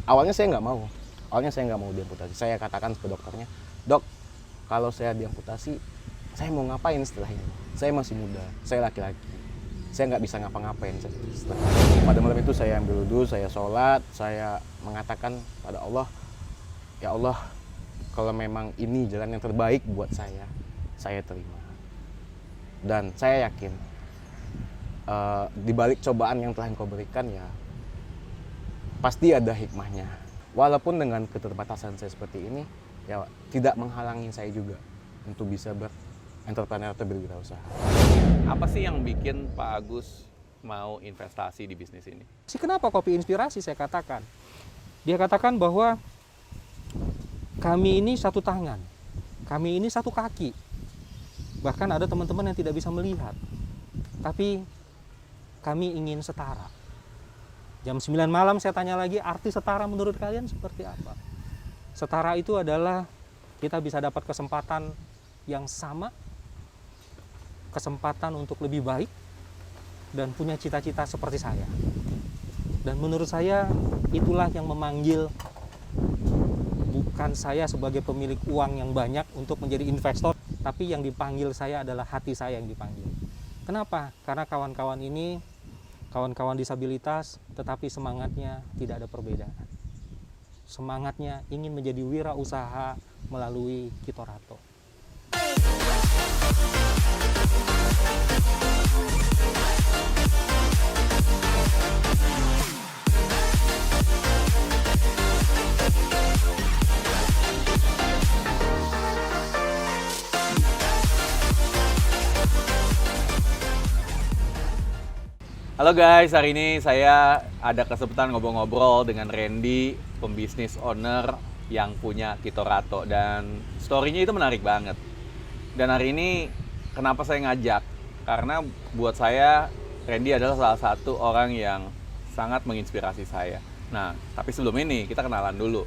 Awalnya saya nggak mau. Awalnya saya nggak mau diamputasi. Saya katakan ke dokternya, dok, kalau saya diamputasi, saya mau ngapain setelah ini? Saya masih muda, saya laki-laki. Saya nggak bisa ngapa-ngapain. Pada malam itu saya ambil wudhu, saya sholat, saya mengatakan pada Allah, ya Allah, kalau memang ini jalan yang terbaik buat saya terima. Dan saya yakin, di balik cobaan yang telah Engkau berikan ya, pasti ada hikmahnya. Walaupun dengan keterbatasan saya seperti ini, ya tidak menghalangi saya juga untuk bisa entrepreneur atau berwirausaha. Apa sih yang bikin Pak Agus mau investasi di bisnis ini? Kenapa Kopi Inspirasi saya katakan? Dia katakan bahwa kami ini satu tangan, kami ini satu kaki. Bahkan ada teman-teman yang tidak bisa melihat. Tapi kami ingin setara. Jam 9 malam saya tanya lagi, arti setara menurut kalian seperti apa? Setara itu adalah kita bisa dapat kesempatan yang sama, kesempatan untuk lebih baik, dan punya cita-cita seperti saya. Dan menurut saya itulah yang memanggil, bukan saya sebagai pemilik uang yang banyak untuk menjadi investor, tapi yang dipanggil saya adalah hati saya yang dipanggil. Kenapa? Karena kawan-kawan ini kawan-kawan disabilitas, tetapi semangatnya tidak ada perbedaan. Semangatnya ingin menjadi wirausaha melalui Kitorato. Halo guys, hari ini saya ada kesempatan ngobrol-ngobrol dengan Randy, pembisnis owner yang punya Kitorato, dan story-nya itu menarik banget. Dan hari ini kenapa saya ngajak? Karena buat saya Randy adalah salah satu orang yang sangat menginspirasi saya. Nah, tapi sebelum ini kita kenalan dulu.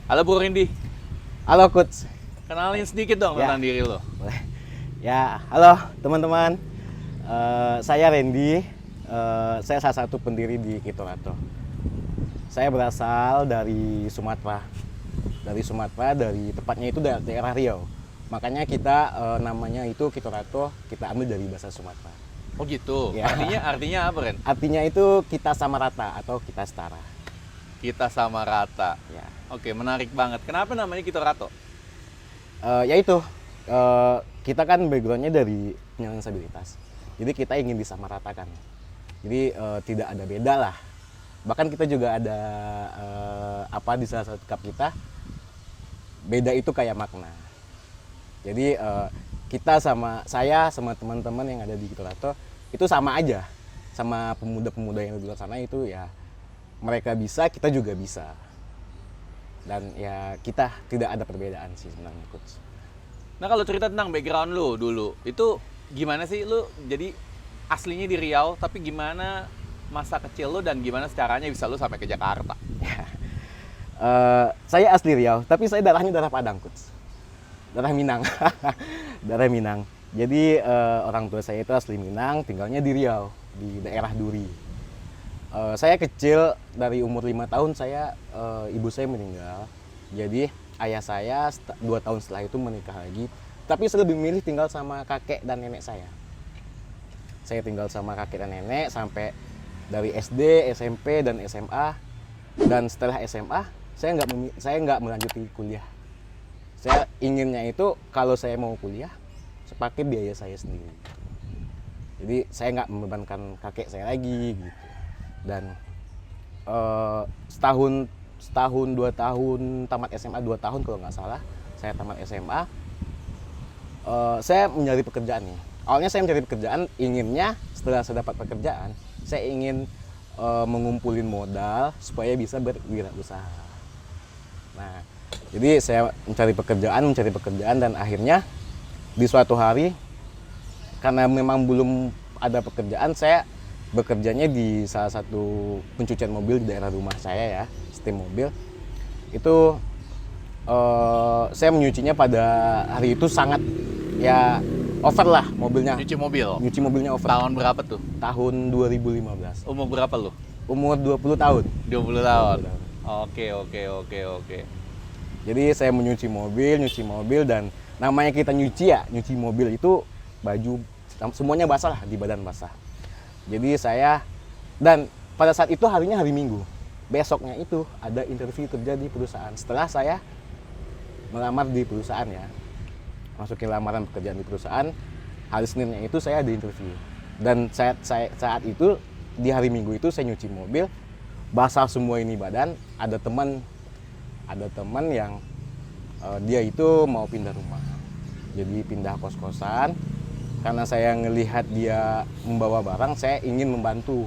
Halo Bro Randy. Halo Coach. Kenalin sedikit dong tentang diri lo. Boleh. Ya, halo teman-teman. Saya Randy. Saya salah satu pendiri di Kitorato. Saya berasal dari Sumatera. Dari tepatnya itu daerah Riau. Makanya kita namanya itu Kitorato, kita ambil dari bahasa Sumatera. Oh gitu. Ya. Artinya apa, Ren? Artinya itu kita sama rata atau kita setara. Kita sama rata. Ya. Oke, menarik banget. Kenapa namanya Kitorato? Kita kan backgroundnya dari penyandang disabilitas. Jadi kita ingin disamaratakan. Jadi tidak ada beda lah. Bahkan kita juga ada di salah satu cup kita, beda itu kayak makna. Jadi saya sama teman-teman yang ada di Kitorato itu sama aja, sama pemuda-pemuda yang di luar sana itu ya, mereka bisa, kita juga bisa. Dan ya kita tidak ada perbedaan sih sebenarnya, Coach. Nah, kalau cerita tentang background lu dulu, itu gimana sih lu jadi aslinya di Riau, tapi gimana masa kecil lu dan gimana caranya bisa lu sampai ke Jakarta? Saya asli Riau, tapi saya darahnya darah Padang, Coach. Darah Minang. Darah Minang. Jadi orang tua saya itu asli Minang, tinggalnya di Riau, di daerah Duri. Saya kecil, dari umur 5 tahun ibu saya meninggal. Jadi ayah saya 2 tahun setelah itu menikah lagi. Tapi saya lebih memilih tinggal sama kakek dan nenek saya. Saya tinggal sama kakek dan nenek sampai dari SD, SMP, dan SMA. Dan setelah SMA, saya nggak melanjuti kuliah. Saya inginnya itu kalau saya mau kuliah, saya pakai biaya saya sendiri. Jadi saya nggak membebankan kakek saya lagi gitu. Dan setahun 2 tahun tamat SMA, 2 tahun kalau nggak salah, saya tamat SMA. Saya mencari pekerjaan nih. Awalnya saya mencari pekerjaan, inginnya setelah saya dapat pekerjaan, saya ingin mengumpulin modal supaya bisa berwirausaha. Nah, jadi saya mencari pekerjaan, dan akhirnya di suatu hari, karena memang belum ada pekerjaan, saya bekerjanya di salah satu pencucian mobil di daerah rumah saya ya, setim mobil. Itu saya menyucinya pada hari itu sangat ya over lah mobilnya. Nyuci mobil? Nyuci mobilnya over. Tahun berapa tuh? Tahun 2015. Umur berapa lu? Umur 20 tahun. 20 tahun. Oke, oke, oke, oke. Jadi saya nyuci mobil dan namanya kita nyuci mobil itu baju semuanya basah lah, di badan basah. Jadi saya dan pada saat itu harinya hari Minggu. Besoknya itu ada interview kerja di perusahaan. Setelah saya melamar di perusahaan ya, masukin lamaran pekerjaan di perusahaan, hari Seninnya itu saya ada interview. Dan saat itu di hari Minggu itu saya nyuci mobil, basah semua ini badan. Ada teman yang dia itu mau pindah rumah, jadi pindah kos-kosan. Karena saya ngelihat dia membawa barang, saya ingin membantu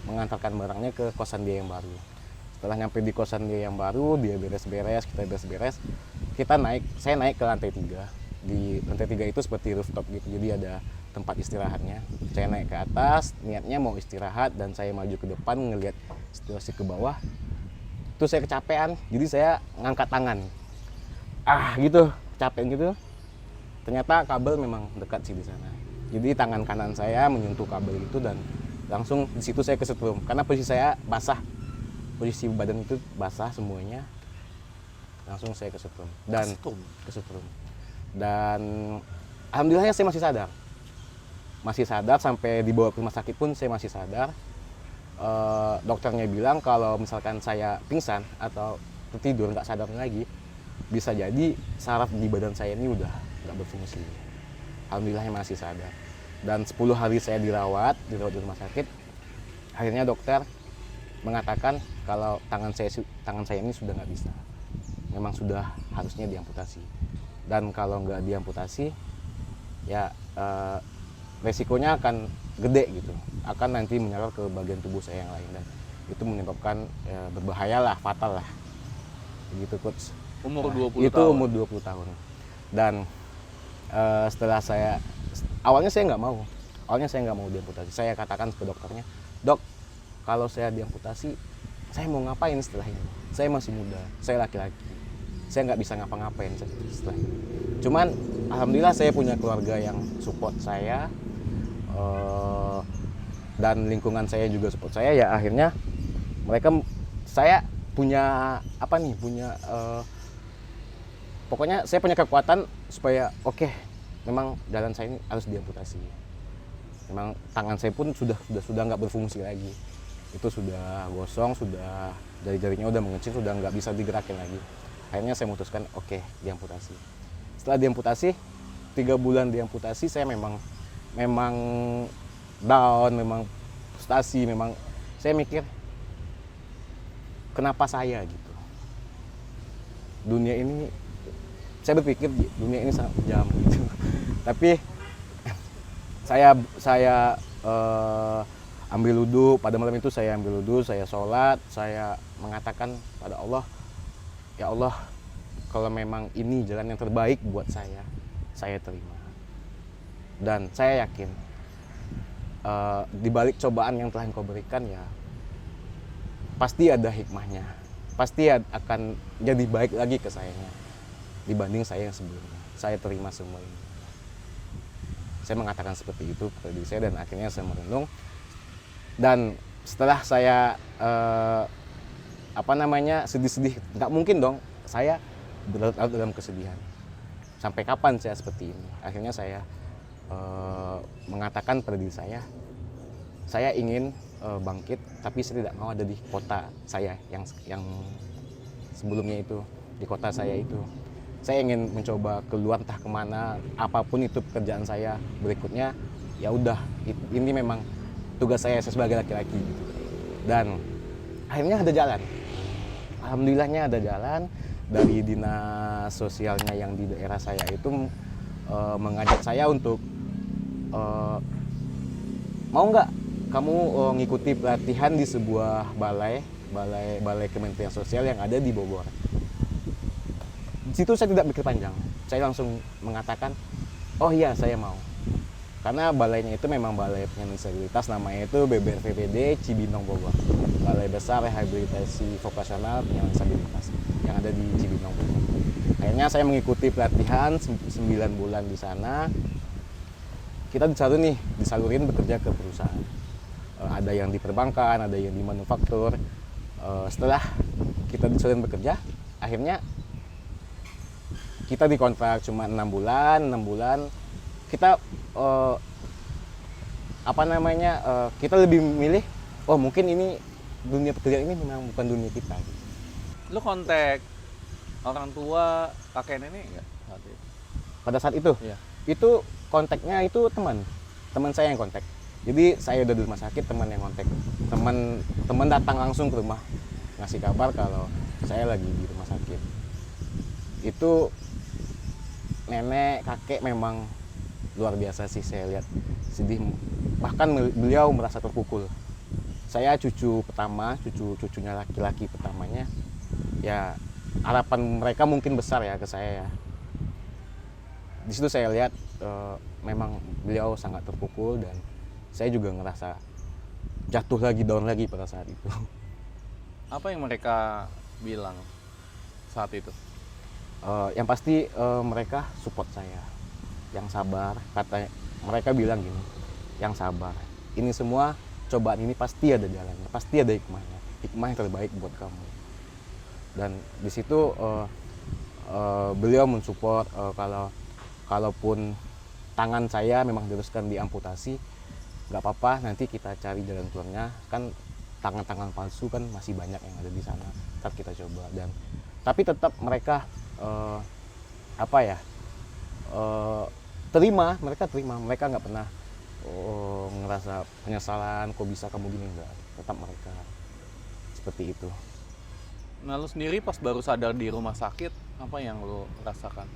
mengantarkan barangnya ke kosan dia yang baru. Setelah nyampe di kosan dia yang baru, dia beres-beres, kita beres-beres, saya naik ke lantai 3. Di lantai 3 itu seperti rooftop gitu, jadi ada tempat istirahatnya. Saya naik ke atas, niatnya mau istirahat, dan saya maju ke depan ngelihat situasi ke bawah. Itu saya kecapean, jadi saya ngangkat tangan. Gitu, capek gitu. Ternyata kabel memang dekat sih di sana. Jadi tangan kanan saya menyentuh kabel itu dan langsung di situ saya kesetrum. Karena posisi saya basah, posisi badan itu basah semuanya. Langsung saya kesetrum dan kesetrum. Dan alhamdulillahnya saya masih sadar sampai dibawa ke rumah sakit pun saya masih sadar. Dokternya bilang kalau misalkan saya pingsan atau tertidur nggak sadar lagi, bisa jadi saraf di badan saya ini udah nggak berfungsi. Alhamdulillahnya masih sadar. Dan 10 hari saya dirawat di rumah sakit. Akhirnya dokter mengatakan kalau tangan saya ini sudah nggak bisa. Memang sudah harusnya diamputasi. Dan kalau nggak diamputasi, ya resikonya akan gede gitu. Akan nanti menyerang ke bagian tubuh saya yang lain dan itu menyebabkan berbahaya lah, fatal lah. Begitu coach. Umur 20 itu tahun. umur 20 tahun. Dan setelah awalnya saya nggak mau diamputasi. Saya katakan ke dokternya, dok, kalau saya diamputasi, saya mau ngapain setelah ini? Saya masih muda, saya laki-laki, saya nggak bisa ngapa-ngapain setelah ini. Cuman alhamdulillah saya punya keluarga yang support saya, dan lingkungan saya juga support saya. Ya akhirnya saya punya pokoknya saya punya kekuatan supaya memang jalan saya ini harus diamputasi. Memang tangan saya pun sudah nggak berfungsi lagi. Itu sudah gosong, sudah jari-jarinya udah mengecil, sudah nggak bisa digerakin lagi. Akhirnya saya memutuskan diamputasi. Setelah diamputasi, 3 bulan diamputasi, saya memang down, memang frustasi, memang saya mikir kenapa saya gitu. Saya berpikir dunia ini sangat kejam gitu. Tapi saya ambil wudhu. Pada malam itu saya ambil wudhu, saya sholat, saya mengatakan pada Allah, ya Allah, kalau memang ini jalan yang terbaik buat saya terima. Dan saya yakin di balik cobaan yang telah Engkau berikan, ya pasti ada hikmahnya, pasti akan jadi baik lagi ke sayanya dibanding saya yang sebelumnya. Saya terima semua ini. Saya mengatakan seperti itu kepada diri saya dan akhirnya saya merenung. Dan setelah saya sedih-sedih, nggak mungkin dong saya berlarut-larut dalam kesedihan. Sampai kapan saya seperti ini? Akhirnya saya mengatakan pada diri saya ingin bangkit, tapi saya tidak mau ada di kota saya yang sebelumnya itu, di kota saya itu. Saya ingin mencoba keluar entah kemana, apapun itu pekerjaan saya berikutnya. Ya udah, ini memang tugas saya sebagai laki-laki. Dan akhirnya ada jalan. Alhamdulillahnya ada jalan dari dinas sosialnya yang di daerah saya itu mengajak saya untuk mau nggak kamu ngikuti pelatihan di sebuah balai Kementerian Sosial yang ada di Bogor. Di situ saya tidak pikir panjang, saya langsung mengatakan, oh iya saya mau. Karena balainya itu memang balai penyandang disabilitas, namanya itu BBRVPD Cibinong Bogor, Balai Besar Rehabilitasi Vokasional Penyandang Disabilitas yang ada di Cibinong Bogor. Akhirnya saya mengikuti pelatihan 9 bulan di sana. Kita disalurin bekerja ke perusahaan. Ada yang di perbankan, ada yang di manufaktur. Setelah kita disuruh bekerja, akhirnya kita dikontrak cuma 6 bulan, kita kita lebih memilih, oh mungkin ini dunia pekerjaan ini memang bukan dunia kita. Lu kontak orang tua, kakek nenek nggak saat itu? Pada saat itu, Iya. itu kontaknya itu teman saya yang kontak. Jadi saya udah di rumah sakit, teman yang kontak, teman datang langsung ke rumah ngasih kabar kalau saya lagi di rumah sakit. Itu nenek kakek memang luar biasa sih, saya lihat sedih, bahkan beliau merasa terpukul. Saya cucunya laki-laki pertamanya, ya harapan mereka mungkin besar ya ke saya ya. Di situ saya lihat memang beliau sangat terpukul, dan saya juga ngerasa jatuh lagi, down lagi pada saat itu. Apa yang mereka bilang saat itu? Yang pasti mereka support saya, yang sabar. Kata mereka bilang gini, yang sabar. Ini semua cobaan ini pasti ada jalannya, pasti ada hikmahnya, hikmah yang terbaik buat kamu. Dan di situ beliau mensupport kalaupun tangan saya memang diharuskan diamputasi, nggak apa-apa, nanti kita cari jalan keluarnya. Kan tangan-tangan palsu kan masih banyak yang ada di sana, tetap kita coba. Dan tapi tetap mereka mereka nggak pernah ngerasa penyesalan, kok bisa kamu gini, enggak. Tetap mereka seperti itu. Nah, lu sendiri pas baru sadar di rumah sakit, apa yang lu rasakan?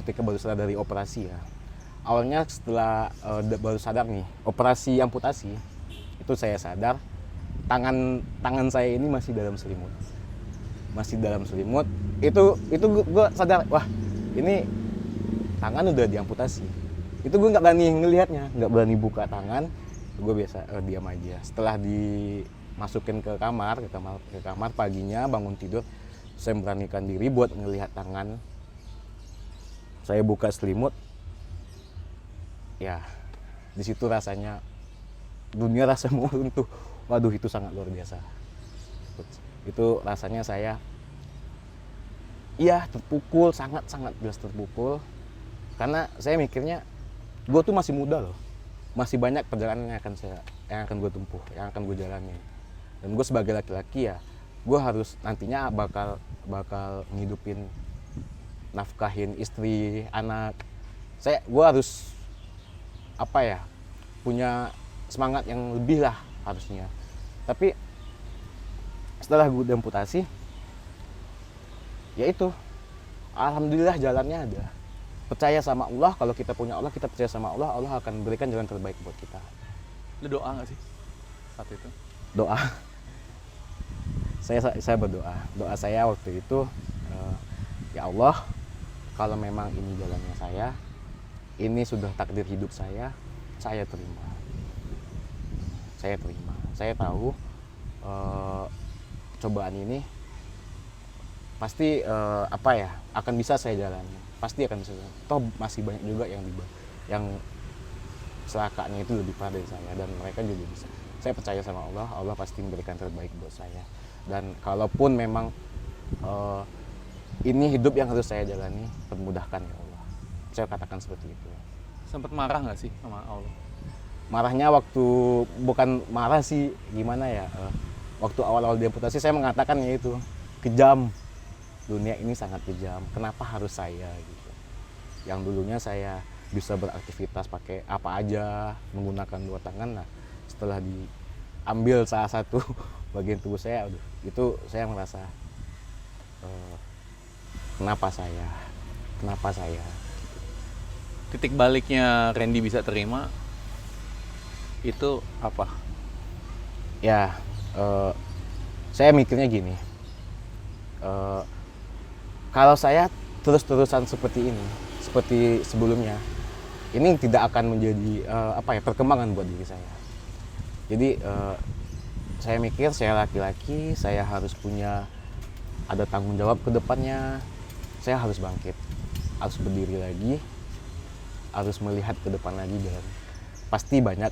Ketika baru sadar dari operasi ya, awalnya setelah baru sadar nih operasi amputasi, itu saya sadar tangan saya ini masih dalam selimut. Itu gue sadar, wah ini tangan udah diamputasi. Itu gue nggak berani ngelihatnya, nggak berani buka tangan, gue biasa diam aja. Setelah dimasukin ke kamar paginya bangun tidur, saya beranikan diri buat ngelihat tangan. Saya buka selimut, ya di situ rasanya dunia rasa mau runtuh. Waduh, itu sangat luar biasa. Itu rasanya saya terpukul, sangat jelas terpukul, karena saya mikirnya gue tuh masih muda loh, masih banyak perjalanan yang akan gue tempuh, yang akan gue jalani. Dan gue sebagai laki-laki ya, gue harus nantinya bakal ngidupin, nafkahin istri, anak. Gue harus punya semangat yang lebih lah harusnya. Tapi setelah gue amputasi, ya itu, alhamdulillah jalannya ada. Percaya sama Allah, kalau kita punya Allah, kita percaya sama Allah, Allah akan berikan jalan terbaik buat kita. Lu doa nggak sih saat itu? Doa. Saya berdoa. Doa saya waktu itu, ya Allah, kalau memang ini jalannya saya, ini sudah takdir hidup saya terima. Saya tahu cobaan ini pasti akan bisa saya jalani. Pasti akan bisa. Toh masih banyak juga yang celakanya itu lebih parah dari saya, dan mereka juga bisa. Saya percaya sama Allah, Allah pasti memberikan terbaik buat saya. Dan kalaupun memang ini hidup yang harus saya jalani, permudahkan ya Allah. Saya katakan seperti itu. Sempet marah nggak sih sama Allah? Marahnya bukan marah sih, gimana ya, waktu awal-awal diamputasi saya mengatakan ya itu, kejam, dunia ini sangat kejam, kenapa harus saya gitu. Yang dulunya saya bisa beraktivitas pakai apa aja, menggunakan 2 tangan, nah setelah diambil salah satu bagian tubuh saya, itu saya merasa kenapa saya. Titik baliknya Randy bisa terima itu apa? Ya, saya mikirnya gini, kalau saya terus-terusan seperti ini, seperti sebelumnya, ini tidak akan menjadi perkembangan buat diri saya. Jadi saya mikir, saya laki-laki, saya harus ada tanggung jawab ke depannya. Saya harus bangkit, harus berdiri lagi, harus melihat ke depan lagi, dan pasti banyak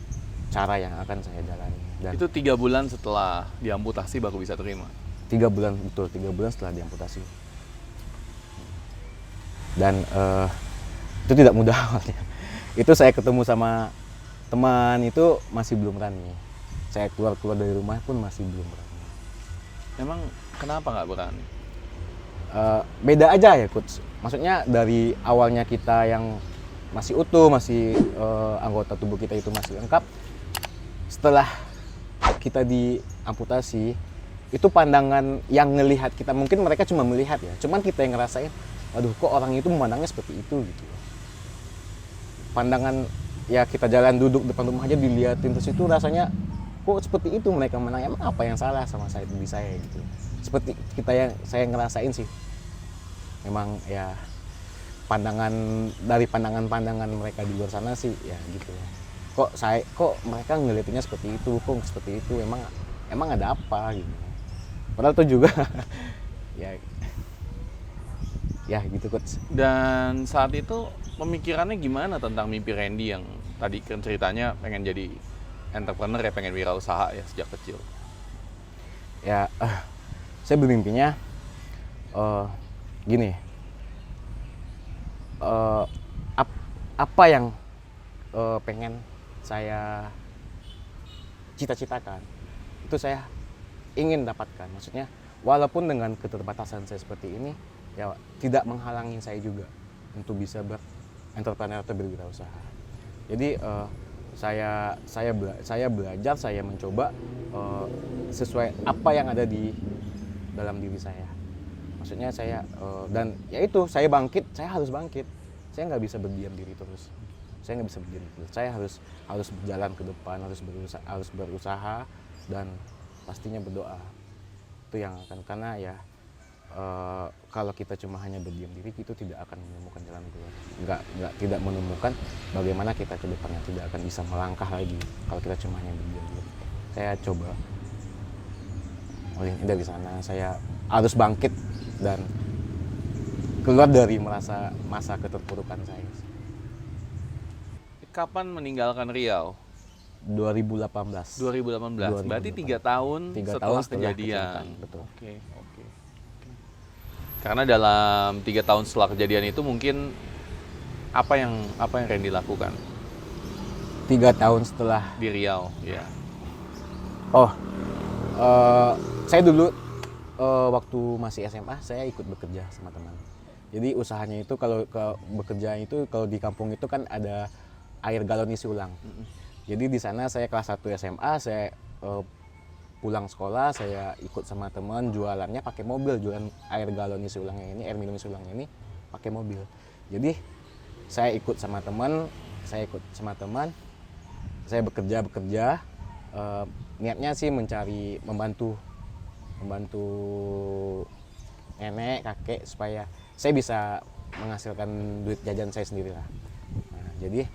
cara yang akan saya jalani. Dan Itu 3 bulan setelah diamputasi baru bisa terima. 3 bulan, betul 3 bulan setelah diamputasi. Dan itu tidak mudah awalnya. Itu saya ketemu sama teman itu masih belum berani. Saya keluar dari rumah pun masih belum berani. Emang kenapa nggak berani? Beda aja ya coach. Maksudnya dari awalnya kita yang masih utuh, masih anggota tubuh kita itu masih lengkap. Setelah kita diamputasi, itu pandangan yang ngelihat kita, mungkin mereka cuma melihat ya, cuman kita yang ngerasain, aduh kok orang itu memandangnya seperti itu gitu. Pandangan ya kita jalan duduk depan rumah aja dilihatin terus itu rasanya kok seperti itu mereka memandang, emang apa yang salah sama saya, di saya gitu. Seperti kita yang saya ngerasain sih, memang ya dari pandangan mereka di luar sana sih ya gitu. Kok mereka ngeliatinnya seperti itu, kok seperti itu, emang ada apa gitu. Padahal itu juga ya gitu coach. Dan saat itu pemikirannya gimana tentang mimpi Randy yang tadi kan ceritanya pengen jadi entrepreneur ya, pengen wirausaha ya sejak kecil. Ya saya bermimpinya gini, apa yang pengen saya cita-citakan itu saya ingin dapatkan. Maksudnya walaupun dengan keterbatasan saya seperti ini ya tidak menghalangi saya juga untuk bisa berentrepreneur atau berwirausaha. Jadi saya belajar, saya mencoba sesuai apa yang ada di dalam diri saya. Maksudnya saya dan ya itu saya harus bangkit. Saya nggak bisa berdiam diri terus. Saya harus berjalan ke depan, harus berusaha dan pastinya berdoa. Itu yang akan, karena ya kalau kita cuma hanya berdiam diri itu tidak akan menemukan jalan keluar. Tidak menemukan bagaimana kita ke depannya, tidak akan bisa melangkah lagi kalau kita cuma hanya berdiam diri. Saya coba dari sana, saya harus bangkit dan keluar dari masa keterpurukan saya. Kapan meninggalkan Riau? 2018. 2018. Berarti 3 tahun setelah kejadian. Betul. Oke. Karena dalam 3 tahun setelah kejadian itu mungkin apa yang Randy lakukan 3 tahun setelah di Riau? Ya. Saya dulu waktu masih SMA saya ikut bekerja sama teman. Jadi usahanya itu kalau bekerja itu kalau di kampung itu kan ada air galon isi ulang. Jadi di sana saya kelas 1 SMA, saya pulang sekolah, saya ikut sama teman jualannya pakai mobil, jualan air galon isi ulangnya ini, air minum isi ulangnya ini pakai mobil. Jadi saya ikut sama teman, saya bekerja, niatnya sih membantu nenek, kakek supaya saya bisa menghasilkan duit jajan saya sendiri lah. Nah, jadi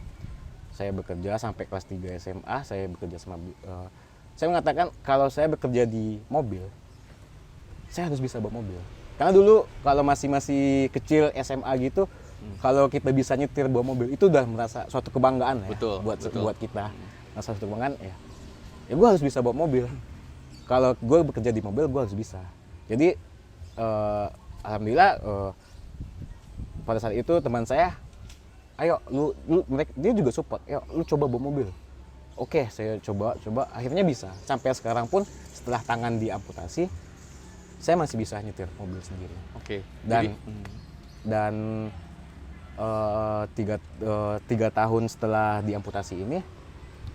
saya bekerja sampai kelas 3 SMA, saya mengatakan kalau saya bekerja di mobil, saya harus bisa bawa mobil. Karena dulu kalau masih kecil SMA gitu, kalau kita bisa nyetir bawa mobil itu udah merasa suatu kebanggaan ya. Betul. Buat kita. Merasa suatu kebanggaan ya gue harus bisa bawa mobil. Kalau gue bekerja di mobil, gue harus bisa. Jadi alhamdulillah pada saat itu teman saya, ayo dia juga support, ayo lu coba bawa mobil. Oke, saya coba, akhirnya bisa. Sampai sekarang pun setelah tangan diamputasi, saya masih bisa nyetir mobil sendiri. Oke. Dan 3 tahun setelah diamputasi ini,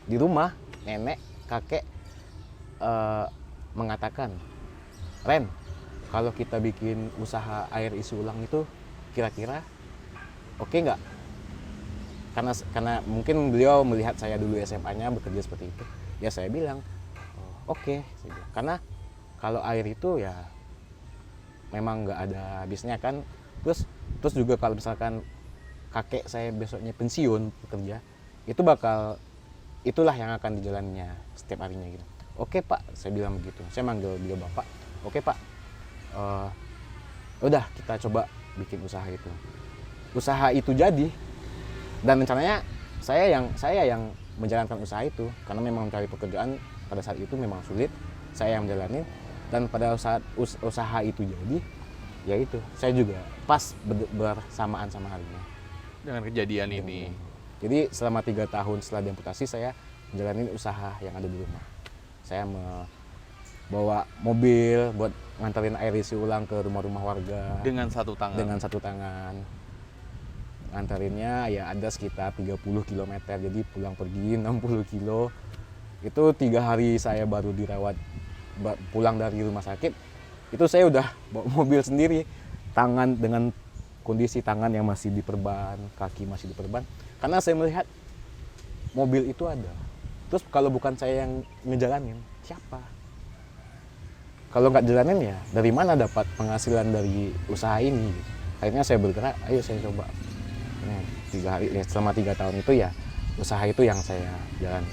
di rumah nenek, kakek mengatakan, Ren, kalau kita bikin usaha air isi ulang itu kira-kira oke nggak? Karena mungkin beliau melihat saya dulu SMA-nya bekerja seperti itu. Ya saya bilang, oke. Karena kalau air itu ya memang nggak ada habisnya kan. Terus juga kalau misalkan kakek saya besoknya pensiun bekerja, itulah yang akan dijalannya setiap harinya gitu. Oke Pak, saya bilang begitu. Saya manggil beliau Bapak. Oke Pak, udah kita coba bikin usaha itu. Usaha itu jadi. Dan rencananya saya yang menjalankan usaha itu, karena memang mencari pekerjaan pada saat itu memang sulit. Saya yang menjalani, dan pada saat usaha itu jadi, ya itu saya juga pas bersamaan sama harinya Dengan kejadian ini. Jadi selama 3 tahun setelah diamputasi saya menjalani usaha yang ada di rumah. Saya bawa mobil buat nganterin air isi ulang ke rumah-rumah warga Dengan satu tangan. dengan satu tangan. Ngantarinnya ya ada sekitar 30 km, jadi pulang pergi 60 kilo. Itu 3 hari saya baru dirawat, pulang dari rumah sakit. Itu saya udah bawa mobil sendiri, tangan dengan kondisi tangan yang masih diperban, kaki masih diperban. Karena saya melihat mobil itu ada. Terus kalau bukan saya yang ngejalanin, siapa? Kalau nggak jalanin ya dari mana dapat penghasilan dari usaha ini? Akhirnya saya bergerak, ayo saya coba. Nah, 3 hari, ya, selama 3 tahun itu ya usaha itu yang saya jalani.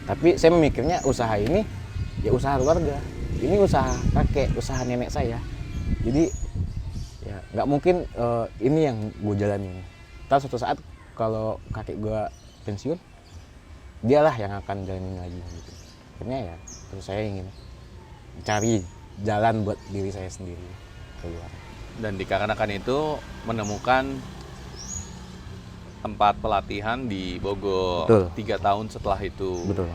Tapi saya memikirnya usaha ini ya usaha keluarga. Ini usaha kakek, usaha nenek saya. Jadi ya nggak mungkin ini yang gue jalanin. Ntar suatu saat kalau kakek gue pensiun, dialah yang akan jalanin lagi gitu. Akhirnya ya terus saya ingin cari jalan buat diri saya sendiri keluar. Dan dikarenakan itu menemukan tempat pelatihan di Bogor. Betul. 3 tahun setelah itu. Betul.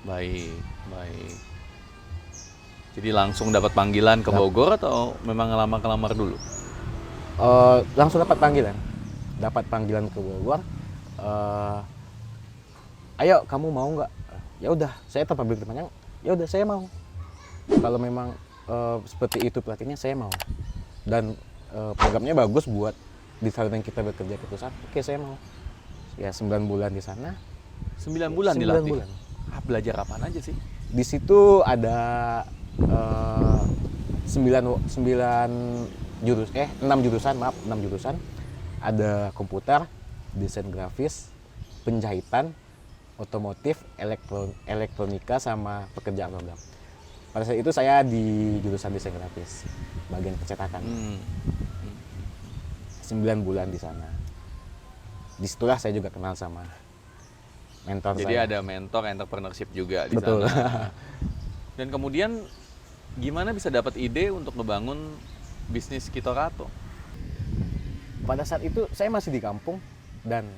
Baik, baik. Jadi langsung dapat panggilan ke Bogor atau memang ngelamar dulu? Langsung dapat panggilan ke Bogor. Ayo kamu mau nggak? Ya udah, saya tetap ambil pertanyaan. Ya udah saya mau. Kalau memang seperti itu pelatihnya saya mau. Dan programnya bagus buat di saat yang kita bekerja ke perusahaan. Oke saya mau. Ya 9 bulan di sana. 9 bulan 9 dilatih? bulan. Belajar apaan aja sih? Di situ ada 6 jurusan. Ada komputer, desain grafis, penjahitan, otomotif, elektronika, sama pekerjaan program. Pada saat itu saya di jurusan desain grafis, bagian pencetakan. 9 bulan di sana. Disitulah saya juga kenal sama mentor Jadi saya. ada mentor entrepreneurship juga di Betul. sana. Dan kemudian gimana bisa dapat ide untuk ngebangun bisnis Kitorato? Pada saat itu saya masih di kampung dan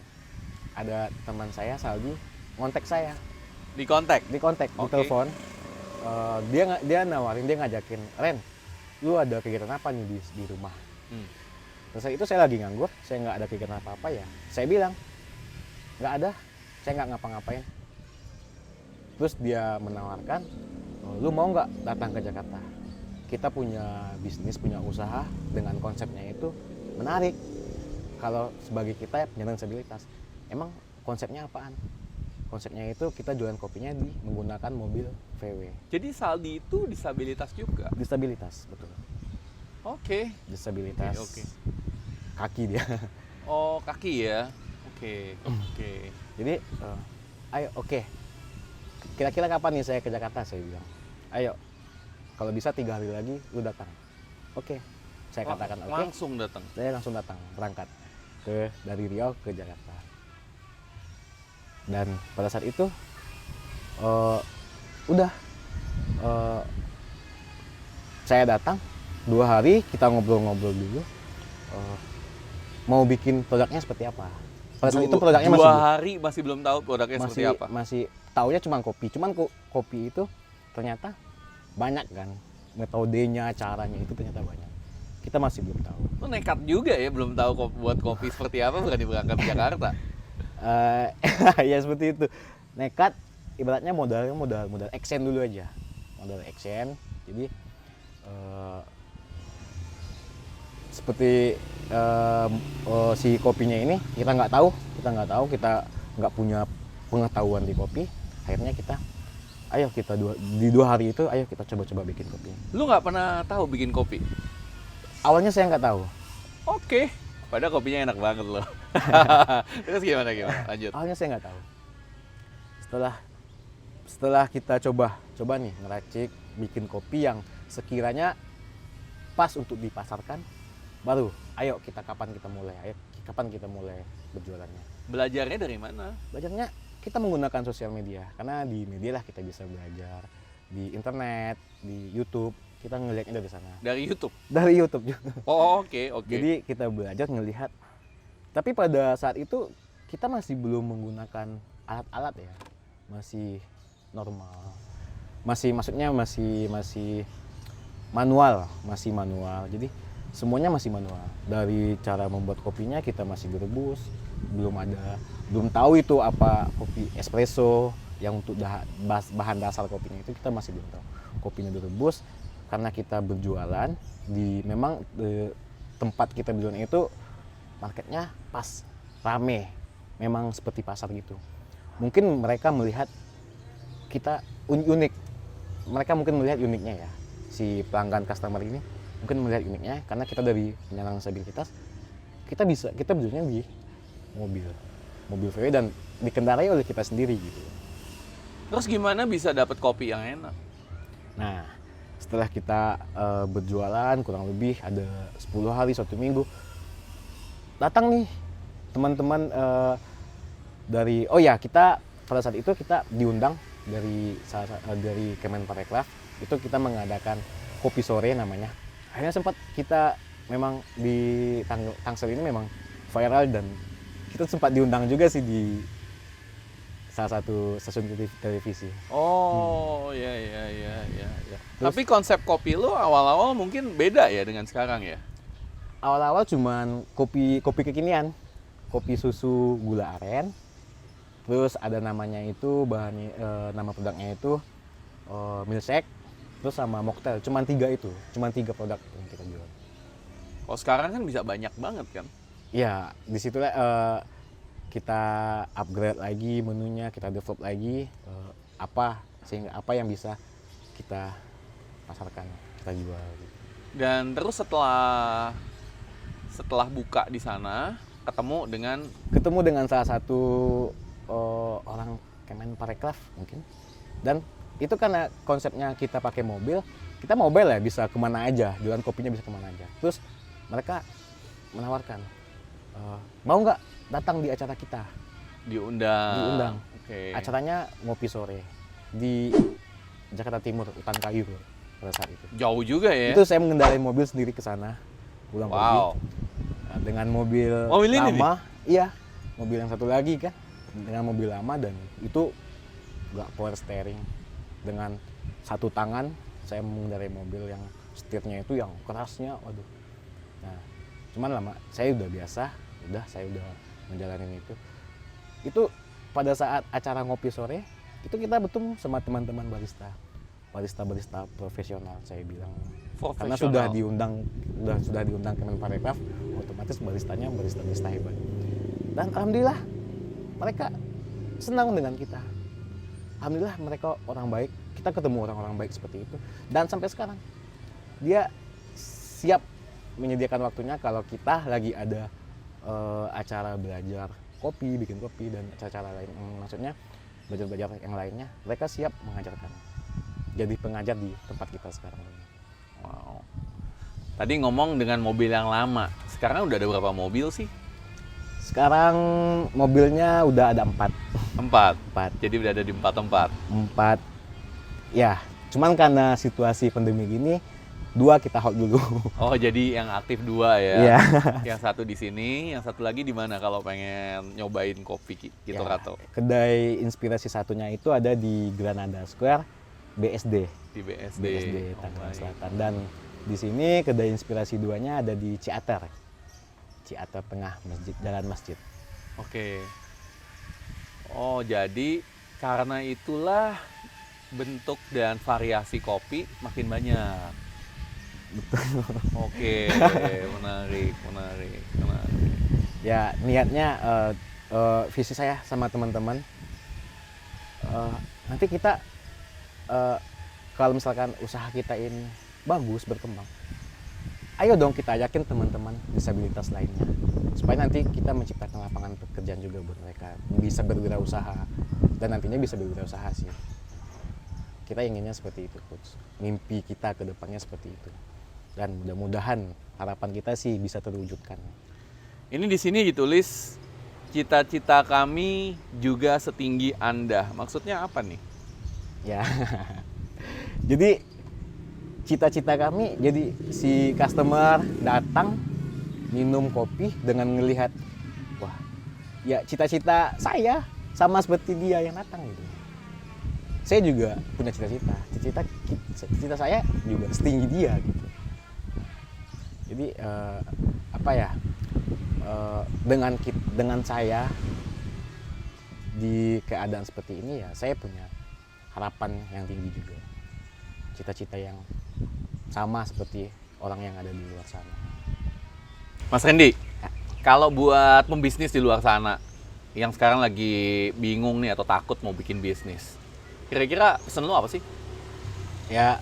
ada teman saya Saldi ngontek saya, Di kontak? di Oke. telepon. Dia nawarin, dia ngajakin, Ren, lu ada kegiatan apa nih di rumah? Terus saat itu saya lagi nganggur, saya nggak ada kegiatan apa-apa ya. Saya bilang nggak ada, saya nggak ngapa-ngapain. Terus dia menawarkan, lu mau nggak datang ke Jakarta? Kita punya bisnis, punya usaha dengan konsepnya itu menarik. Kalau sebagai kita penyandang disabilitas, emang konsepnya apaan? Konsepnya itu kita jualan kopinya menggunakan mobil VW. Jadi Saldi itu disabilitas juga? Disabilitas, betul. Oke. Disabilitas Oke. kaki dia. Oh, kaki ya? Oke. Jadi, ayo oke. Kira-kira kapan nih saya ke Jakarta? Saya bilang, ayo. Kalau bisa 3 hari lagi, lu datang. Oke. Saya katakan oke. Langsung datang? Saya langsung datang, berangkat dari Riau ke Jakarta. Dan pada saat itu, saya datang 2 hari, kita ngobrol-ngobrol dulu. Mau bikin produknya seperti apa? Pada saat itu produknya masih 2 hari masih belum tahu produknya seperti apa? masih taunya cuma kopi. Cuman kopi itu ternyata banyak kan, metodenya, caranya itu ternyata banyak. Kita masih belum tahu. Lu nekat juga ya, belum tahu buat kopi seperti apa, berani berangkat ke Jakarta. Ya seperti itu. Nekat, ibaratnya modal action dulu aja. Modal action. Jadi seperti si kopinya ini kita nggak tahu, kita nggak punya pengetahuan di kopi. Akhirnya kita di 2 hari itu ayo kita coba bikin kopi. Lu nggak pernah tahu bikin kopi? Awalnya saya nggak tahu. Oke. Padahal kopinya enak banget loh. Terus gimana? Lanjut. Awalnya saya nggak tahu. Setelah kita coba nih ngeracik bikin kopi yang sekiranya pas untuk dipasarkan, baru ayo kapan kita mulai berjualannya. Belajarnya dari mana? Belajarnya kita menggunakan sosial media, karena di media lah kita bisa belajar, di internet, di YouTube, kita ngelihatnya dari sana. Dari YouTube. Dari YouTube juga. Oh, oke, oke. Jadi kita belajar ngelihat. Tapi pada saat itu kita masih belum menggunakan alat-alat ya, masih normal, maksudnya masih manual, Jadi semuanya masih manual. Dari cara membuat kopinya kita masih direbus, belum tahu itu apa kopi espresso yang untuk bahan dasar kopinya itu kita masih belum tahu. Kopinya direbus karena kita berjualan memang tempat kita berjualan itu marketnya pas rame, memang seperti pasar gitu. Mungkin mereka melihat kita unik, mereka mungkin melihat uniknya ya, si pelanggan customer ini mungkin melihat uniknya karena kita dari penyandang disabilitas, kita berjualnya di mobil VW dan dikendarai oleh kita sendiri gitu. Terus gimana bisa dapat kopi yang enak? Nah, setelah kita berjualan kurang lebih ada 10 hari, 1 minggu, datang nih teman-teman kita pada saat itu kita diundang dari Kemenparekraf, itu kita mengadakan kopi sore namanya. Akhirnya sempat kita memang di Tangsel ini memang viral dan kita sempat diundang juga sih di salah satu stasiun televisi. Oh, ya. Tapi konsep kopi lo awal-awal mungkin beda ya dengan sekarang ya? Awal-awal cuman kopi kekinian, kopi susu gula aren. Terus ada namanya itu nama produknya itu milkshake, terus sama mocktail. Cuman 3 produk yang kita jual. Kalau sekarang kan bisa banyak banget kan? Ya, disitulah kita upgrade lagi menunya, kita develop lagi sehingga apa yang bisa kita pasarkan, kita jual. Dan terus setelah buka di sana ketemu dengan salah satu orang Kemenparekraf mungkin, dan itu karena konsepnya kita pakai mobil, kita mobile ya, bisa kemana aja, jualan kopinya bisa kemana aja. Terus mereka menawarkan, mau nggak datang di acara kita? Diundang. Okay. Acaranya ngopi sore di Jakarta Timur, Utan Kayu pada saat itu. Jauh juga ya? Itu saya mengendarai mobil sendiri ke sana, pulang pergi. Nah, dengan mobil lama, iya, mobil yang satu lagi kan, dengan mobil lama, dan itu nggak power steering. Dengan satu tangan saya mengendarai mobil yang setirnya itu yang kerasnya, waduh. Nah, cuman lama, saya udah biasa, saya udah menjalani itu. Itu pada saat acara ngopi sore, itu kita bertemu sama teman-teman barista profesional, saya bilang. Karena sudah diundang Kemenparekraf, otomatis baristanya barista hebat. Dan alhamdulillah mereka senang dengan kita. Alhamdulillah mereka orang baik, kita ketemu orang-orang baik seperti itu. Dan sampai sekarang dia siap menyediakan waktunya kalau kita lagi ada acara belajar kopi, bikin kopi, dan acara lain, maksudnya belajar yang lainnya, mereka siap mengajarkan. Jadi pengajar di tempat kita sekarang. Wow. Tadi ngomong dengan mobil yang lama, sekarang udah ada berapa mobil sih? Sekarang mobilnya udah ada 4. 4. Jadi udah ada di 4 tempat. 4. Ya, cuman karena situasi pandemi gini, 2 kita hold dulu. Oh, jadi yang aktif 2 ya? Iya. Yang satu di sini, yang satu lagi di mana kalau pengen nyobain kopi Kitorato? Ya, kedai inspirasi satunya itu ada di Granada Square, BSD. Di BSD, Tangerang Selatan. Dan di sini kedai inspirasi 2-nya ada di Ciater Tengah, Jalan Masjid. Oke. Oh, jadi karena itulah bentuk dan variasi kopi makin banyak. Betul. Oke, menarik. Ya, niatnya visi saya sama teman-teman, nanti kita kalau misalkan usaha kita ini bagus, berkembang, ayo dong kita yakin teman-teman disabilitas lainnya, supaya nanti kita menciptakan lapangan pekerjaan juga buat mereka, bisa berwirausaha, dan nantinya bisa berwirausaha sih. Kita inginnya seperti itu, Coach. Mimpi kita ke depannya seperti itu. Dan mudah-mudahan harapan kita sih bisa terwujudkan. Ini di sini ditulis cita-cita kami juga setinggi Anda. Maksudnya apa nih? Ya. Jadi cita-cita kami, jadi si customer datang minum kopi dengan melihat, wah, ya cita-cita saya sama seperti dia yang datang gitu. Saya juga punya cita-cita, cita saya juga setinggi dia gitu. Jadi apa ya, dengan saya di keadaan seperti ini ya, saya punya harapan yang tinggi juga, cita-cita yang sama seperti orang yang ada di luar sana. Mas Randy, kalau buat pembisnis di luar sana yang sekarang lagi bingung nih atau takut mau bikin bisnis, kira-kira pesan lu apa sih? Ya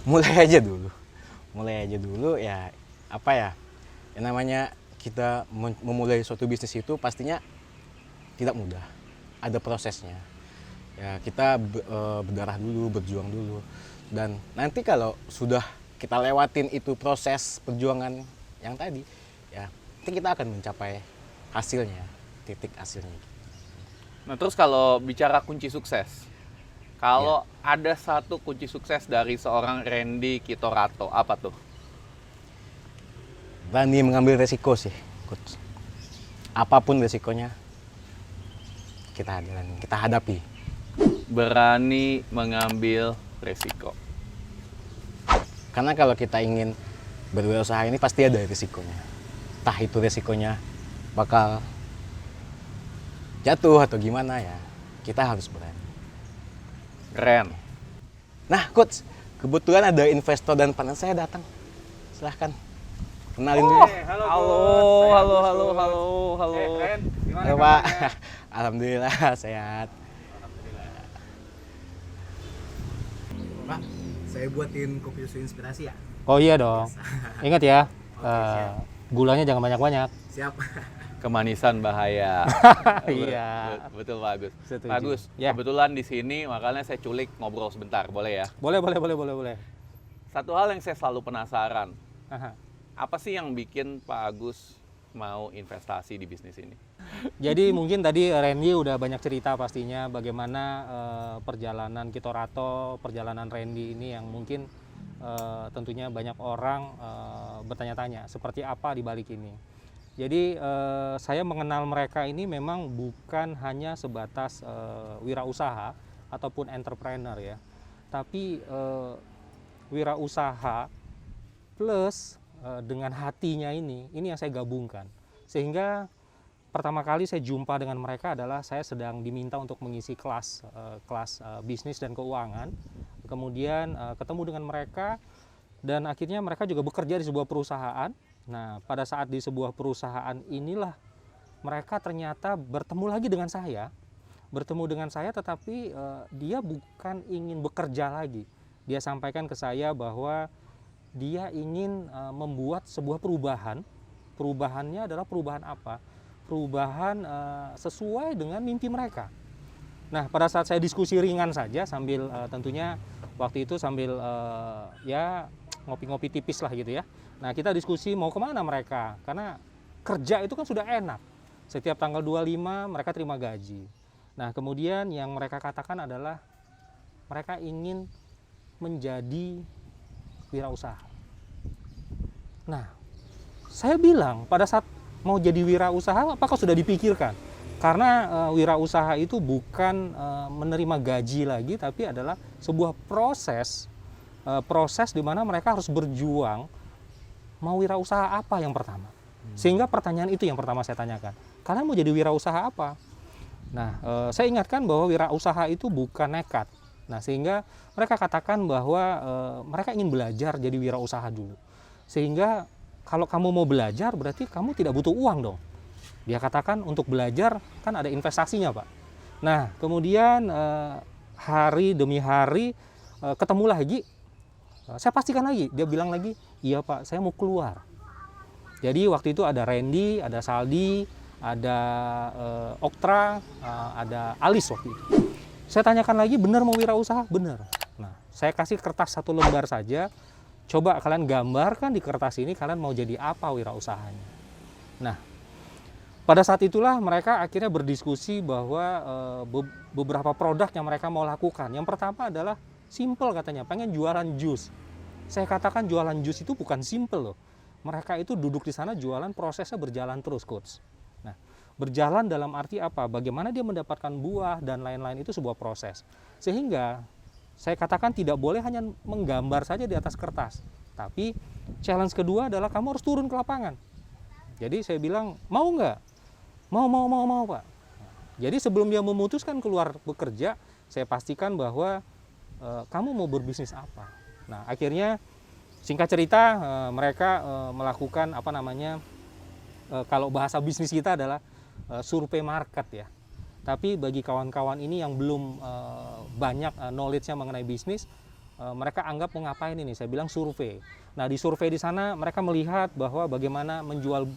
mulai aja dulu ya, apa ya, yang namanya kita memulai suatu bisnis itu pastinya tidak mudah, ada prosesnya ya. Kita berdarah dulu, berjuang dulu, dan nanti kalau sudah kita lewatin itu proses perjuangan yang tadi ya, nanti kita akan mencapai hasilnya, titik hasilnya. Nah terus kalau bicara kunci sukses, kalau ada satu kunci sukses dari seorang Randy Kitorato, apa tuh? Berani mengambil resiko sih, Coach. Apapun resikonya kita hadapi. Berani mengambil resiko. Karena kalau kita ingin berwirausaha ini pasti ada resikonya. Entah itu resikonya bakal jatuh atau gimana ya, kita harus berani. Keren. Nah, Coach, kebetulan ada investor dan partner saya datang. Silahkan, kenalin dulu. Halo. Ren, gimana Halo, Pak. Alhamdulillah sehat. Pak, saya buatin kopi susu inspirasi ya. Oh iya dong. Ingat ya, gulanya jangan banyak-banyak. Siap. Kemanisan bahaya. Iya. Betul Pak Agus. Setuju. Pak Agus, Ya. kebetulan di sini makanya saya culik ngobrol sebentar, boleh ya? Boleh. Satu hal yang saya selalu penasaran, Aha. apa sih yang bikin Pak Agus mau investasi di bisnis ini? Jadi mungkin tadi Randy udah banyak cerita pastinya bagaimana perjalanan Kitorato, perjalanan Randy ini yang mungkin tentunya banyak orang bertanya-tanya seperti apa di balik ini. Jadi saya mengenal mereka ini memang bukan hanya sebatas wirausaha ataupun entrepreneur ya, tapi wirausaha plus dengan hatinya ini yang saya gabungkan. Sehingga pertama kali saya jumpa dengan mereka adalah saya sedang diminta untuk mengisi kelas bisnis dan keuangan. Kemudian ketemu dengan mereka dan akhirnya mereka juga bekerja di sebuah perusahaan. Nah, pada saat di sebuah perusahaan inilah mereka ternyata bertemu lagi dengan saya. Bertemu dengan saya tetapi dia bukan ingin bekerja lagi. Dia sampaikan ke saya bahwa dia ingin membuat sebuah perubahan. Perubahannya adalah perubahan apa? Perubahan sesuai dengan mimpi mereka. Nah, pada saat saya diskusi ringan saja sambil tentunya waktu itu sambil ya ngopi-ngopi tipis lah gitu ya. Nah, kita diskusi mau kemana mereka, karena kerja itu kan sudah enak. Setiap tanggal 25 mereka terima gaji. Nah, kemudian yang mereka katakan adalah mereka ingin menjadi wirausaha. Nah, saya bilang pada saat mau jadi wirausaha apakah sudah dipikirkan? Karena wirausaha itu bukan menerima gaji lagi, tapi adalah sebuah proses di mana mereka harus berjuang. Mau wirausaha apa yang pertama? Sehingga pertanyaan itu yang pertama saya tanyakan. Kalian mau jadi wirausaha apa? Nah, saya ingatkan bahwa wirausaha itu bukan nekat. Nah, sehingga mereka katakan bahwa mereka ingin belajar jadi wirausaha dulu. Sehingga kalau kamu mau belajar berarti kamu tidak butuh uang dong. Dia katakan untuk belajar kan ada investasinya, Pak. Nah, kemudian hari demi hari ketemu lagi, saya pastikan lagi, dia bilang lagi, iya Pak, saya mau keluar. Jadi waktu itu ada Randy, ada Saldi, ada Oktra, ada Alis waktu itu. Saya tanyakan lagi, benar mau wirausaha? Benar. Nah, saya kasih kertas 1 lembar saja, coba kalian gambarkan di kertas ini kalian mau jadi apa wirausahanya. Nah, pada saat itulah mereka akhirnya berdiskusi bahwa beberapa produk yang mereka mau lakukan. Yang pertama adalah simple katanya, pengen jualan jus. Saya katakan jualan jus itu bukan simple loh. Mereka itu duduk di sana jualan, prosesnya berjalan terus, coach. Nah, berjalan dalam arti apa? Bagaimana dia mendapatkan buah dan lain-lain itu sebuah proses. Sehingga saya katakan tidak boleh hanya menggambar saja di atas kertas. Tapi challenge kedua adalah kamu harus turun ke lapangan. Jadi saya bilang, mau nggak? Mau Pak. Jadi sebelum dia memutuskan keluar bekerja, saya pastikan bahwa kamu mau berbisnis apa. Nah, akhirnya singkat cerita mereka melakukan apa namanya, kalau bahasa bisnis kita adalah survei market ya. Tapi bagi kawan-kawan ini yang belum banyak knowledge-nya mengenai bisnis, mereka anggap mau ngapain ini? Saya bilang survei. Nah, di survei di sana mereka melihat bahwa bagaimana menjual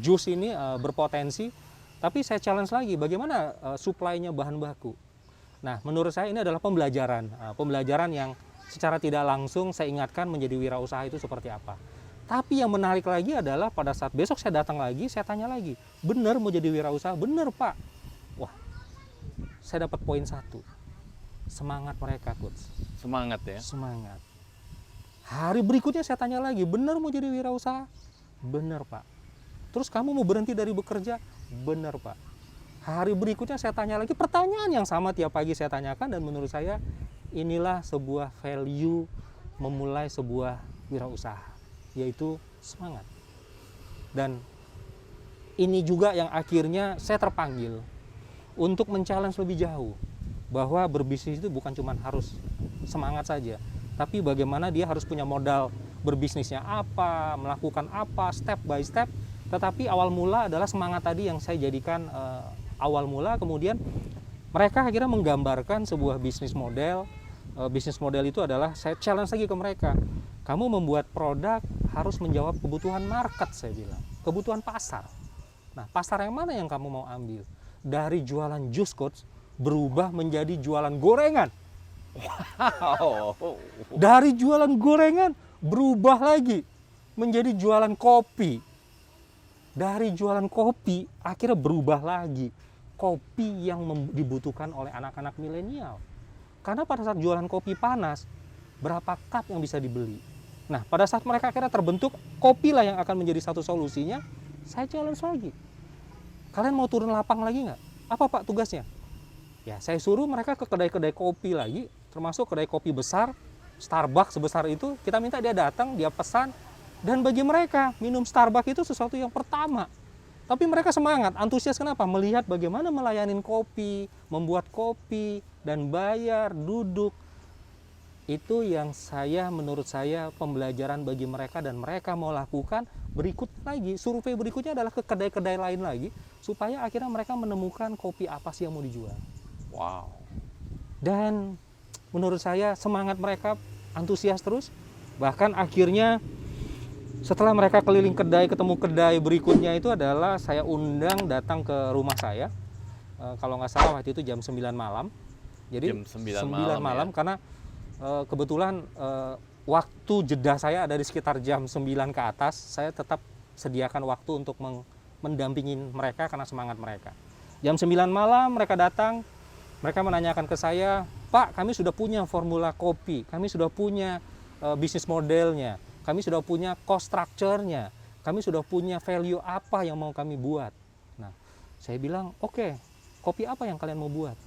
jus ini berpotensi. Tapi saya challenge lagi, bagaimana supply-nya bahan baku. Nah, menurut saya ini adalah pembelajaran. Pembelajaran yang secara tidak langsung saya ingatkan menjadi wirausaha itu seperti apa. Tapi yang menarik lagi adalah pada saat besok saya datang lagi, saya tanya lagi, benar mau jadi wirausaha? Benar Pak. Wah, saya dapat poin 1. Semangat mereka, coach. Semangat ya. Semangat. Hari berikutnya saya tanya lagi, benar mau jadi wirausaha? Benar Pak. Terus kamu mau berhenti dari bekerja? Benar Pak. Hari berikutnya saya tanya lagi, pertanyaan yang sama tiap pagi saya tanyakan, dan menurut saya inilah sebuah value memulai sebuah wirausaha, yaitu semangat. Dan ini juga yang akhirnya saya terpanggil untuk men-challenge lebih jauh, bahwa berbisnis itu bukan cuma harus semangat saja, tapi bagaimana dia harus punya modal berbisnisnya apa, melakukan apa, step by step. Tetapi awal mula adalah semangat tadi yang saya jadikan awal mula. Kemudian mereka akhirnya menggambarkan sebuah bisnis model. Bisnis model itu adalah saya challenge lagi ke mereka. Kamu membuat produk harus menjawab kebutuhan market, saya bilang. Kebutuhan pasar. Nah, pasar yang mana yang kamu mau ambil? Dari jualan jus, coach, berubah menjadi jualan gorengan. Wow. Dari jualan gorengan berubah lagi menjadi jualan kopi. Dari jualan kopi akhirnya berubah lagi kopi yang dibutuhkan oleh anak-anak milenial. Karena pada saat jualan kopi panas, berapa cup yang bisa dibeli? Nah, pada saat mereka akhirnya terbentuk, kopi lah yang akan menjadi satu solusinya. Saya challenge lagi. Kalian mau turun lapang lagi nggak? Apa Pak tugasnya? Ya, saya suruh mereka ke kedai-kedai kopi lagi, termasuk kedai kopi besar, Starbucks sebesar itu. Kita minta dia datang, dia pesan. Dan bagi mereka, minum Starbucks itu sesuatu yang pertama. Tapi mereka semangat, antusias. Kenapa? Melihat bagaimana melayanin kopi, membuat kopi, dan bayar, duduk. Itu yang menurut saya, pembelajaran bagi mereka, dan mereka mau lakukan berikut lagi. Survei berikutnya adalah ke kedai-kedai lain lagi, supaya akhirnya mereka menemukan kopi apa sih yang mau dijual. Wow. Dan menurut saya semangat mereka, antusias terus. Bahkan akhirnya setelah mereka keliling kedai, ketemu kedai berikutnya itu adalah saya undang datang ke rumah saya. Kalau nggak salah waktu itu jam 9 malam. Jadi jam 9 malam ya? Karena kebetulan waktu jeda saya ada di sekitar jam 9 ke atas. Saya tetap sediakan waktu untuk mendampingin mereka karena semangat mereka. Jam 9 malam mereka datang, mereka menanyakan ke saya, Pak, kami sudah punya formula kopi, kami sudah punya bisnis modelnya, kami sudah punya cost structure-nya, kami sudah punya value apa yang mau kami buat. Nah, saya bilang, oke, kopi apa yang kalian mau buat?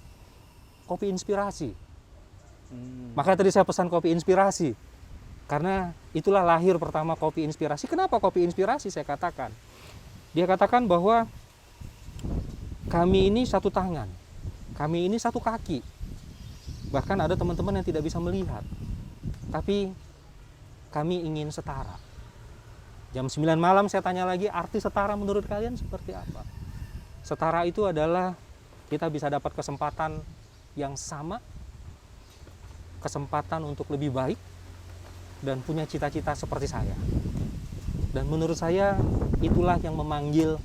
Kopi inspirasi. Makanya tadi saya pesan kopi inspirasi. Karena itulah lahir pertama kopi inspirasi. Kenapa kopi inspirasi saya katakan? Dia katakan bahwa kami ini satu tangan, kami ini satu kaki. Bahkan ada teman-teman yang tidak bisa melihat. Tapi kami ingin setara. Jam 9 malam saya tanya lagi, arti setara menurut kalian seperti apa? Setara itu adalah kita bisa dapat kesempatan yang sama, kesempatan untuk lebih baik, dan punya cita-cita seperti saya. Dan menurut saya itulah yang memanggil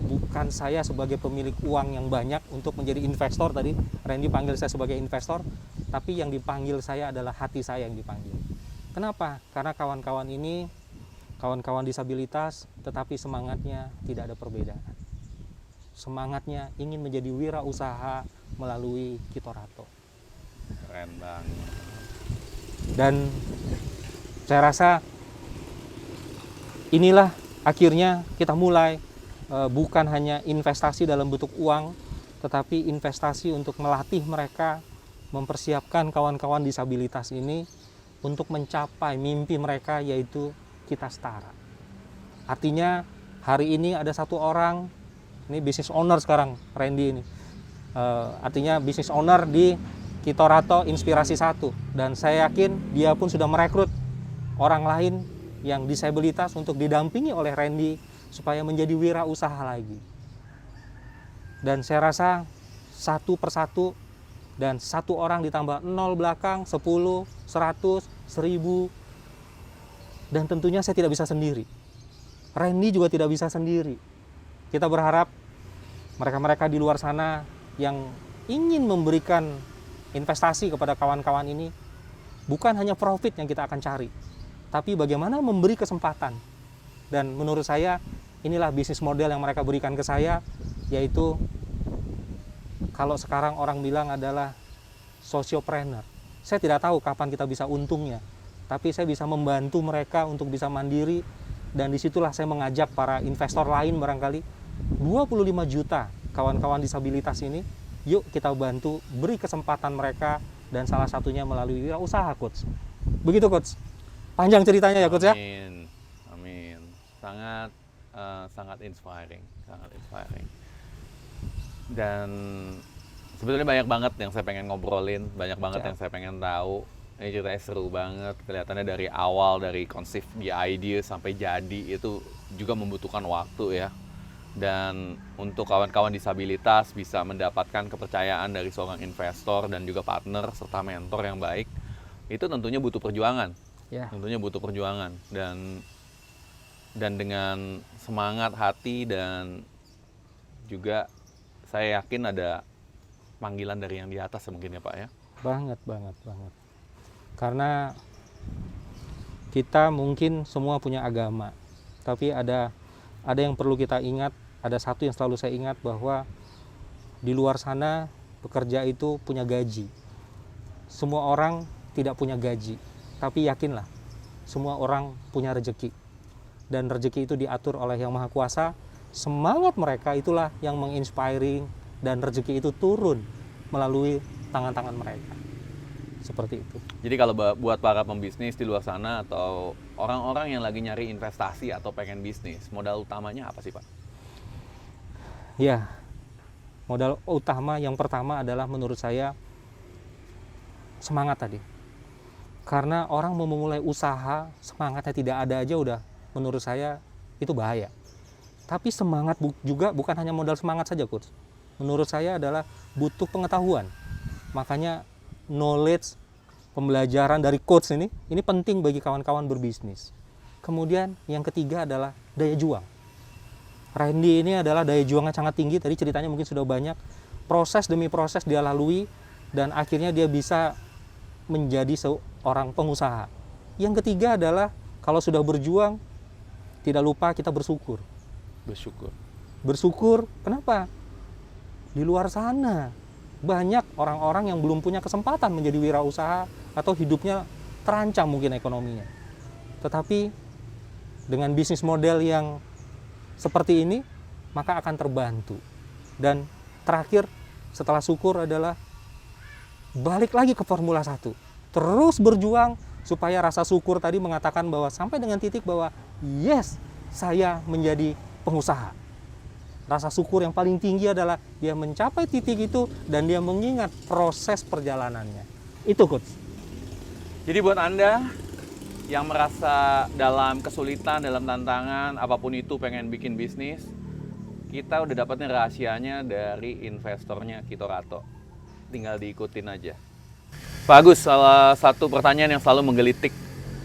bukan saya sebagai pemilik uang yang banyak untuk menjadi investor. Tadi Randy panggil saya sebagai investor, tapi yang dipanggil saya adalah hati saya yang dipanggil. Kenapa? Karena kawan-kawan ini kawan-kawan disabilitas, tetapi semangatnya tidak ada perbedaan. Semangatnya ingin menjadi wirausaha melalui Kitorato. Keren banget. Dan saya rasa inilah akhirnya kita mulai bukan hanya investasi dalam bentuk uang, tetapi investasi untuk melatih mereka, mempersiapkan kawan-kawan disabilitas ini untuk mencapai mimpi mereka, yaitu kita setara. Artinya hari ini ada satu orang, ini business owner sekarang, Randy ini. Artinya business owner di Kitorato Inspirasi 1. Dan saya yakin dia pun sudah merekrut orang lain yang disabilitas untuk didampingi oleh Randy supaya menjadi wirausaha lagi. Dan saya rasa satu persatu dan satu orang ditambah 0 belakang, 10, 100, 1000. Dan tentunya saya tidak bisa sendiri. Randy juga tidak bisa sendiri. Kita berharap mereka-mereka di luar sana yang ingin memberikan investasi kepada kawan-kawan ini, bukan hanya profit yang kita akan cari, tapi bagaimana memberi kesempatan. Dan menurut saya inilah bisnis model yang mereka berikan ke saya, yaitu kalau sekarang orang bilang adalah sociopreneur. Saya tidak tahu kapan kita bisa untungnya, tapi saya bisa membantu mereka untuk bisa mandiri. Dan disitulah saya mengajak para investor lain barangkali, 25 juta kawan-kawan disabilitas ini, yuk kita bantu, beri kesempatan mereka, dan salah satunya melalui wirausaha, Coach. Begitu, Coach. Panjang ceritanya ya, Coach ya. Amin, amin. Sangat inspiring, sangat inspiring. Dan sebetulnya banyak banget yang saya pengen ngobrolin, banyak banget yang saya pengen tahu. Ini ceritanya seru banget, kelihatannya dari awal, dari konsep di idea sampai jadi itu juga membutuhkan waktu ya. Dan untuk kawan-kawan disabilitas bisa mendapatkan kepercayaan dari seorang investor dan juga partner serta mentor yang baik, itu tentunya butuh perjuangan. Ya. Tentunya butuh perjuangan dan dengan semangat hati, dan juga saya yakin ada panggilan dari yang di atas mungkin ya Pak ya. Banget. Karena kita mungkin semua punya agama, tapi ada yang perlu kita ingat. Ada satu yang selalu saya ingat, bahwa di luar sana bekerja itu punya gaji. Semua orang tidak punya gaji, tapi yakinlah semua orang punya rezeki. Dan rezeki itu diatur oleh Yang Maha Kuasa. Semangat mereka itulah yang menginspiring, dan rezeki itu turun melalui tangan-tangan mereka. Seperti itu. Jadi kalau buat para pembisnis di luar sana atau orang-orang yang lagi nyari investasi atau pengen bisnis, modal utamanya apa sih Pak? Ya, modal utama yang pertama adalah menurut saya semangat tadi. Karena orang mau memulai usaha, semangatnya tidak ada aja udah, menurut saya itu bahaya. Tapi semangat juga bukan hanya modal semangat saja, Coach. Menurut saya adalah butuh pengetahuan. Makanya knowledge, pembelajaran dari coach ini penting bagi kawan-kawan berbisnis. Kemudian yang ketiga adalah daya juang. Randy ini adalah daya juangnya sangat tinggi, tadi ceritanya mungkin sudah banyak. Proses demi proses dia lalui, dan akhirnya dia bisa menjadi seorang pengusaha. Yang ketiga adalah kalau sudah berjuang, tidak lupa kita bersyukur. Bersyukur, kenapa? Di luar sana banyak orang-orang yang belum punya kesempatan menjadi wirausaha atau hidupnya terancam mungkin ekonominya. Tetapi dengan bisnis model yang seperti ini, maka akan terbantu. Dan terakhir setelah syukur adalah balik lagi ke Formula 1. Terus berjuang supaya rasa syukur tadi mengatakan bahwa sampai dengan titik bahwa yes, saya menjadi pengusaha. Rasa syukur yang paling tinggi adalah dia mencapai titik itu dan dia mengingat proses perjalanannya. Itu, Coach. Jadi buat Anda yang merasa dalam kesulitan, dalam tantangan, apapun itu pengen bikin bisnis, kita udah dapatnya rahasianya dari investornya Kitorato. Tinggal diikutin aja. Pak Agus, salah satu pertanyaan yang selalu menggelitik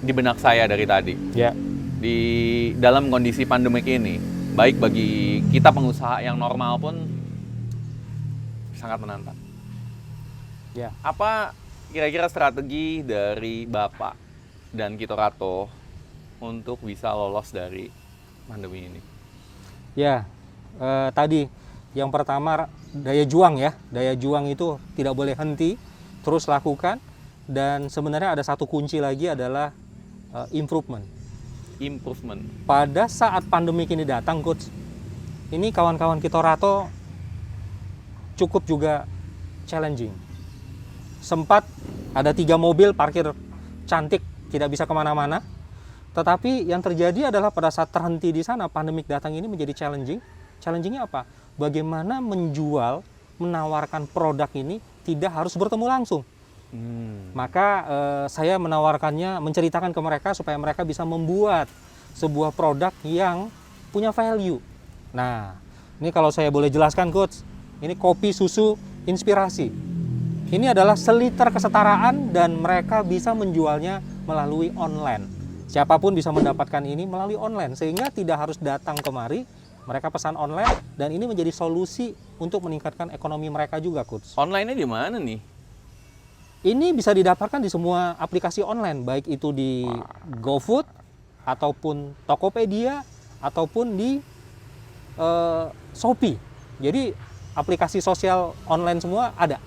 di benak saya dari tadi. Ya. Di dalam kondisi pandemik ini, baik bagi kita pengusaha yang normal pun sangat menantang. Ya. Apa kira-kira strategi dari Bapak dan Kitorato untuk bisa lolos dari pandemi ini? Ya, tadi yang pertama daya juang ya. Daya juang itu tidak boleh henti, terus lakukan. Dan sebenarnya ada satu kunci lagi adalah improvement. Improvement. Pada saat pandemi ini datang, Coach, ini kawan-kawan Kitorato cukup juga challenging. Sempat ada 3 mobil parkir cantik, tidak bisa kemana-mana. Tetapi yang terjadi adalah pada saat terhenti di sana, pandemik datang ini menjadi challenging. Challengingnya apa? Bagaimana menjual, menawarkan produk ini tidak harus bertemu langsung. Maka saya menawarkannya, menceritakan ke mereka supaya mereka bisa membuat sebuah produk yang punya value. Nah, ini kalau saya boleh jelaskan, Coach, ini kopi susu inspirasi. Ini adalah seliter kesetaraan dan mereka bisa menjualnya melalui online. Siapapun bisa mendapatkan ini melalui online, sehingga tidak harus datang kemari, mereka pesan online, dan ini menjadi solusi untuk meningkatkan ekonomi mereka juga, Coach. Online-nya di mana nih? Ini bisa didapatkan di semua aplikasi online, baik itu di GoFood, ataupun Tokopedia, ataupun di Shopee. Jadi aplikasi sosial online semua ada.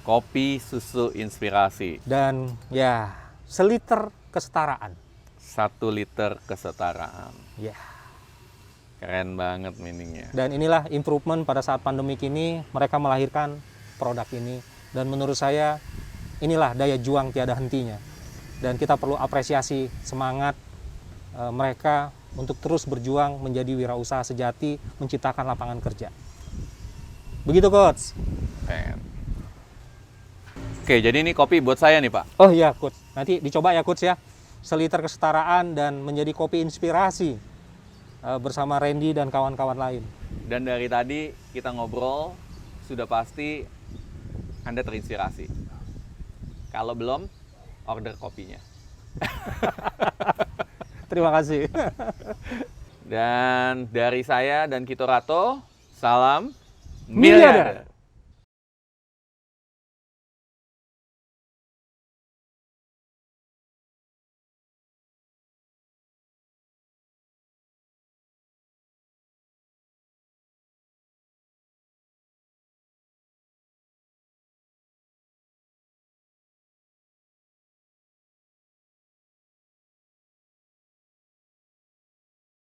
Kopi susu inspirasi. Dan ya, seliter kesetaraan. 1 liter kesetaraan. Ya. Keren banget meaningnya. Dan inilah improvement pada saat pandemik ini, mereka melahirkan produk ini. Dan menurut saya, inilah daya juang tiada hentinya. Dan kita perlu apresiasi semangat mereka untuk terus berjuang menjadi wirausaha sejati, menciptakan lapangan kerja. Begitu, Coach. Keren. Oke, jadi ini kopi buat saya nih, Pak. Oh iya, Coach. Nanti dicoba ya, Coach ya. Seliter kesetaraan dan menjadi kopi inspirasi bersama Randy dan kawan-kawan lain. Dan dari tadi kita ngobrol, sudah pasti Anda terinspirasi. Kalau belum, order kopinya. Terima kasih. Dan dari saya dan Kitorato, salam Miliarder.